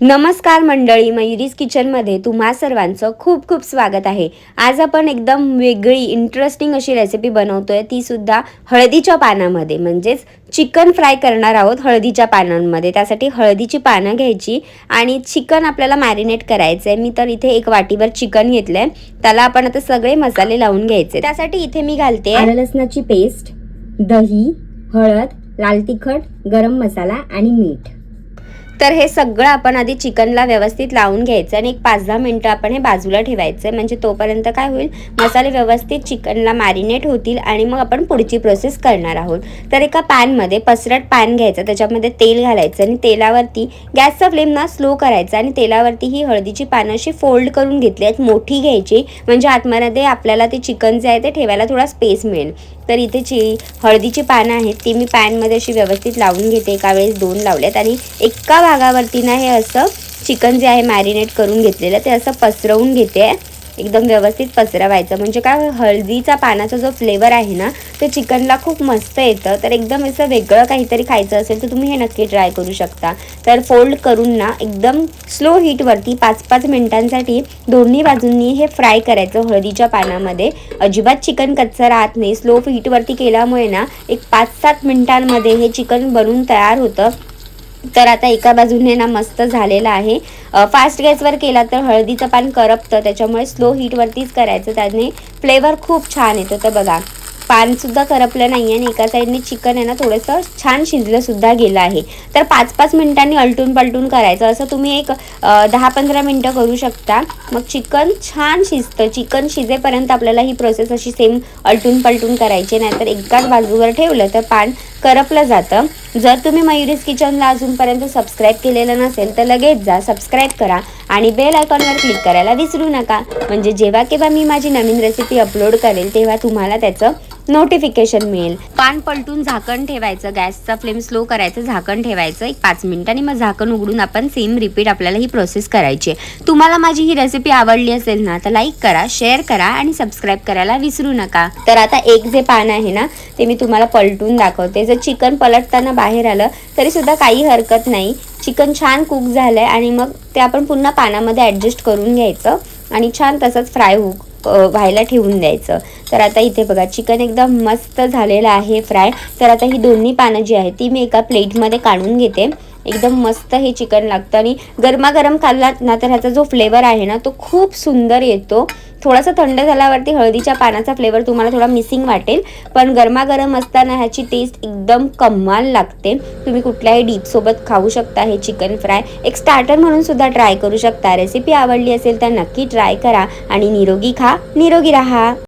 नमस्कार मंडळी, मयुरीज किचनमध्ये तुम्हा सर्वांचं खूप खूप स्वागत आहे। आज आपण एकदम वेगळी इंटरेस्टिंग अशी रेसिपी बनवतोय, ती सुद्धा हळदीच्या पानामध्ये, म्हणजेच चिकन फ्राय करणार आहोत हळदीच्या पानांमध्ये। त्यासाठी हळदीची पानं घ्यायची आणि चिकन आपल्याला मॅरिनेट करायचं आहे। मी तर इथे एक वाटीभर चिकन घेतलंय, त्याला आपण आता सगळे मसाले लावून घ्यायचे। त्यासाठी इथे मी घालते आलं लसणाची पेस्ट, दही, हळद, लाल तिखट, गरम मसाला आणि मीठ। तर हे सगळं आपण आधी चिकनला व्यवस्थित लावून घ्यायचं आणि एक 5-10 मिनिटं आपण हे बाजूला ठेवायचं, म्हणजे तोपर्यंत काय होईल, मसाले व्यवस्थित चिकनला मॅरिनेट होतील आणि मग आपण पुढची प्रोसेस करणार आहोत। तर एका पॅनमध्ये पसरट पॅन घ्यायचं, त्याच्यामध्ये तेल घालायचं आणि तेलावरती गॅसचा फ्लेम ना स्लो करायचा आणि तेलावरती ही हळदीची पानं अशी फोल्ड करून घेतली आहेत, मोठी घ्यायची, म्हणजे आतमध्ये आपल्याला ते चिकन जे आहे ते ठेवायला थोडा स्पेस मिळेल। तर इथे हळदीची पानं आहेत ती मी पॅनमध्ये अशी व्यवस्थित लावून घेते। एका वेळेस 2 लावल्यात आणि एका भागावरती ना हे असं चिकन जे आहे मॅरिनेट करून घेतलेलं ते असं पसरवून घेते। एकदम व्यवस्थित पसरवायचं, म्हणजे काय, हळदीचा पानाचा जो फ्लेवर आहे ना ते चिकनला खूप मस्त येतं। तर एकदम असं वेगळं काहीतरी खायचं असेल तर तुम्ही हे नक्की ट्राय करू शकता। तर फोल्ड करून ना एकदम स्लो हीटवरती 5-5 मिनिटांसाठी दोन्ही बाजूंनी हे फ्राय करायचं हळदीच्या पानामध्ये। अजिबात चिकन कच्चं राहत नाही, स्लो हीटवरती केल्यामुळे ना एक 5-7 मिनिटांमध्ये हे चिकन बनून तयार होतं। तर आता एका बाजूने ना मस्त झालेला आहे। फास्ट गॅसवर केला तर हळदीचं पान करपतं, त्याच्यामुळे स्लो हीटवरतीच करायचं, त्याने फ्लेवर खूप छान येतो। तर बघा, पानसुद्धा करपलं नाही आणि एका साईडने चिकन आहे ना थोडंसं छान शिजलंसुद्धा गेलं आहे। तर 5-5 मिनिटांनी अलटून पलटून करायचं, असं तुम्ही एक 10-15 मिनटं करू शकता, मग चिकन छान शिजतं। चिकन शिजेपर्यंत आपल्याला ही प्रोसेस अशी सेम अलटून पलटून करायची, नाहीतर एकाच बाजूवर ठेवलं तर पान करपलं जातं। जर तुम्ही मयुरीज किचनला अजूनपर्यंत सबस्क्राईब केलेलं नसेल तर लगेच जा, सबस्क्राईब करा आणि बेल आयकॉनवर क्लिक करायला विसरू नका, म्हणजे जेव्हा केव्हा मी माझी नवीन रेसिपी अपलोड करेल तेव्हा तुम्हाला त्याचं नोटिफिकेशन मिळेल। पान पलटून झाकण ठेवायचं, गॅसचा फ्लेम स्लो करायचं, झाकण ठेवायचं एक 5 मिनिटं आणि मग झाकण उघडून आपण सेम रिपीट आपल्याला ही प्रोसेस करायची आहे। तुम्हाला माझी ही रेसिपी आवडली असेल ना तर लाईक करा, शेअर करा आणि सबस्क्राईब करायला विसरू नका। तर आता एक जे पान आहे ना ते मी तुम्हाला पलटून दाखवते। जर चिकन पलटताना बाहेर आलं तरी सुद्धा काही हरकत नाही, चिकन छान कुक झालंय आणि मग ते आपण पुन्हा पानामध्ये ॲडजस्ट करून घ्यायचं आणि छान तसंच फ्राय व्हायला ठेवून द्यायचं। तर आता इथे बघा, चिकन एकदम मस्त झालेलं आहे फ्राय। तर आता ही दोन्ही पानं जी आहेत ती मी एका प्लेटमध्ये काढून घेते। एकदम मस्त हे चिकन लागतं आणि गरमागरम खाल्लात ना तर ह्याचा जो फ्लेवर आहे ना तो खूप सुंदर येतो। थोडासा थंड झाल्यावरती हळदीच्या पानाचा फ्लेवर तुम्हाला थोडा मिसिंग वाटेल, पण गरमागरम असताना ह्याची टेस्ट एकदम कमाल लागते। तुम्ही कुठल्याही डीपसोबत खाऊ शकता हे चिकन फ्राय, एक स्टार्टर म्हणून सुद्धा ट्राय करू शकता। रेसिपी आवडली असेल तर नक्की ट्राय करा आणि निरोगी खा, निरोगी राहा।